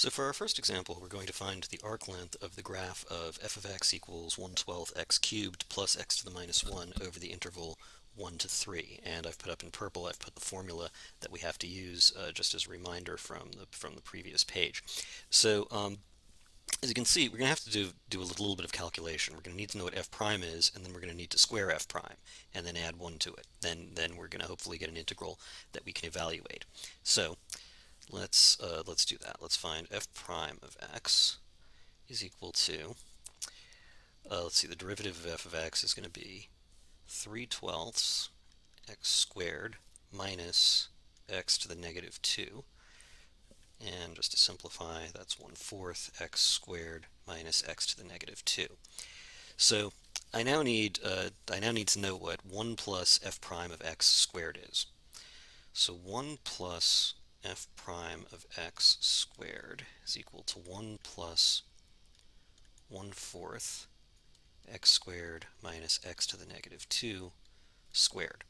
So for our first example, we're going to find the arc length of the graph of f of x equals 1/12 x cubed plus x to the minus 1 over the interval 1 to 3. And I've put up in purple, I've put the formula that we have to use just as a reminder from the previous page. So as you can see, we're going to have to do a little bit of calculation. We're going to need to know what f prime is, and then we're going to need to square f prime, and then add 1 to it. Then we're going to hopefully get an integral that we can evaluate. So let's do that. Let's find f prime of x is equal to, let's see, the derivative of f of x is going to be 3/12 x squared minus x to the negative 2. And just to simplify, that's 1/4 x squared minus x to the negative 2. So I now need to know what 1 plus f prime of x squared is. So 1 plus f prime of x squared is equal to 1 plus 1/4 x squared minus x to the negative 2 squared.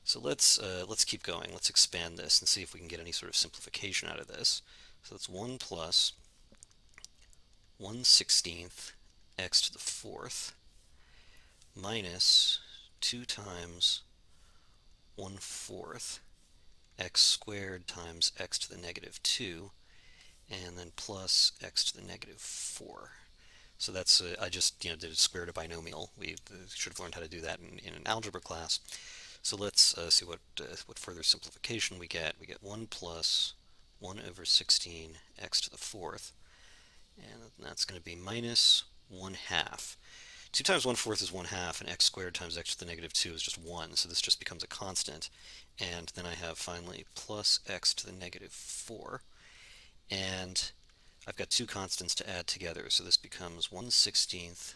So let's keep going. Let's expand this and see if we can get any sort of simplification out of this. So that's 1 plus 1/16 x to the 4th minus 2 times 1/4 x squared times x to the negative 2, and then plus x to the negative 4. So that's, I just did a square to binomial. We should have learned how to do that in an algebra class. So let's see what further simplification we get. We get 1 plus 1 over 16 x to the 4th, and that's going to be minus 1/2. 2 times 1/4 is 1/2, and x squared times x to the negative 2 is just 1, so this just becomes a constant. And then I have finally plus x to the negative 4, and I've got two constants to add together, so this becomes 1/16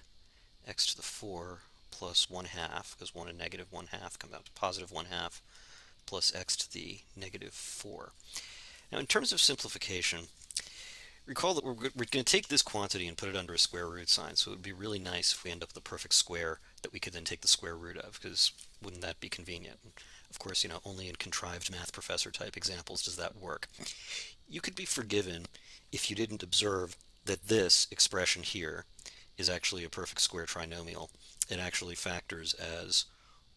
x to the 4 plus 1/2, because 1 and negative 1/2 come out to positive 1/2, plus x to the negative 4. Now in terms of simplification, recall that we're going to take this quantity and put it under a square root sign, so it would be really nice if we end up with a perfect square that we could then take the square root of, because wouldn't that be convenient? Of course, only in contrived math professor type examples does that work. You could be forgiven if you didn't observe that this expression here is actually a perfect square trinomial. It actually factors as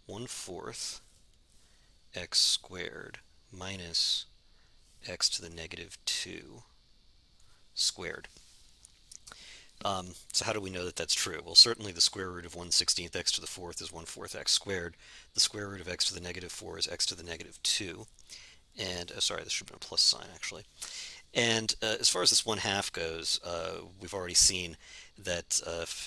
1/4 x squared minus x to the negative 2 squared. So how do we know that that's true? Well, certainly the square root of 1/16 x to the 4th is 1/4 x squared. The square root of x to the negative 4 is x to the negative 2. And, sorry, this should have been a plus sign, actually. And as far as this 1/2 goes, we've already seen that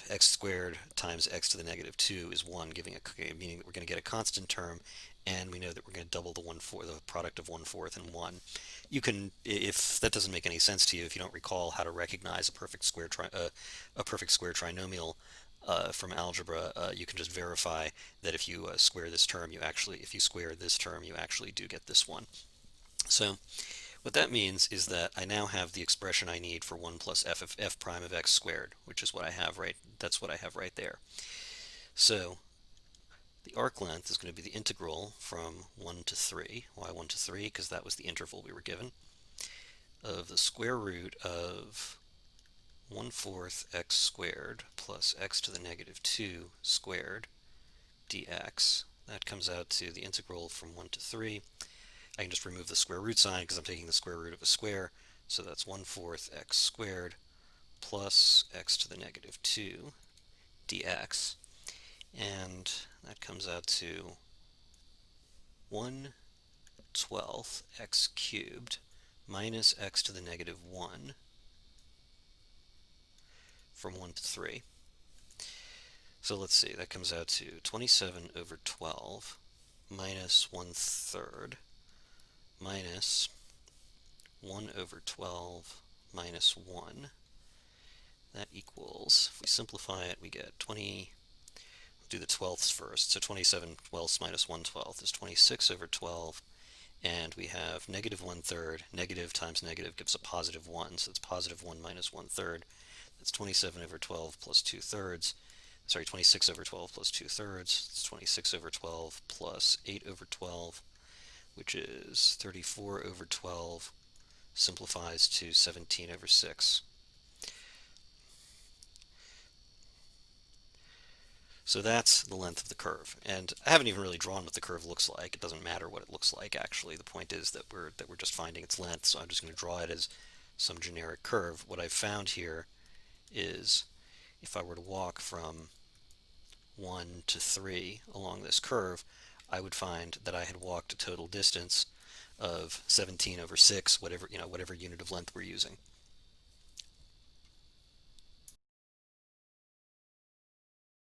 x squared times x to the negative 2 is 1, meaning that we're going to get a constant term, and we know that we're going to double the product of 1/4 and 1. You can, if that doesn't make any sense to you, if you don't recall how to recognize a perfect square trinomial from algebra, you can just verify that if you square this term, if you square this term, you actually do get this one. So what that means is that I now have the expression I need for 1 plus f of f prime of x squared, which is what I have that's what I have right there. So the arc length is going to be the integral from 1 to 3. Why 1 to 3? Because that was the interval we were given, of the square root of 1/4 x squared plus x to the negative 2 squared dx. That comes out to the integral from 1 to 3. I can just remove the square root sign because I'm taking the square root of a square, so that's 1/4 x squared plus x to the negative 2 dx, and that comes out to 1/12 x cubed minus x to the negative 1 from 1 to 3. So let's see, that comes out to 27 over 12 minus 1/3 minus 1 over 12 minus 1. That equals, if we simplify it, we get 20, we'll do the twelfths first, so 27 twelfths minus 1/12 is 26 over 12, and we have negative 1/3, negative times negative gives a positive 1, so it's positive 1 minus 1/3. That's 27 over 12 plus 2/3. Sorry, 26 over 12 plus 2/3. It's 26 over 12 plus 8 over 12, which is 34 over 12 simplifies to 17 over 6. So that's the length of the curve. And I haven't even really drawn what the curve looks like. It doesn't matter what it looks like actually. The point is that we're just finding its length, so I'm just going to draw it as some generic curve. What I've found here is if I were to walk from 1 to 3 along this curve, I would find that I had walked a total distance of 17 over 6, whatever unit of length we're using.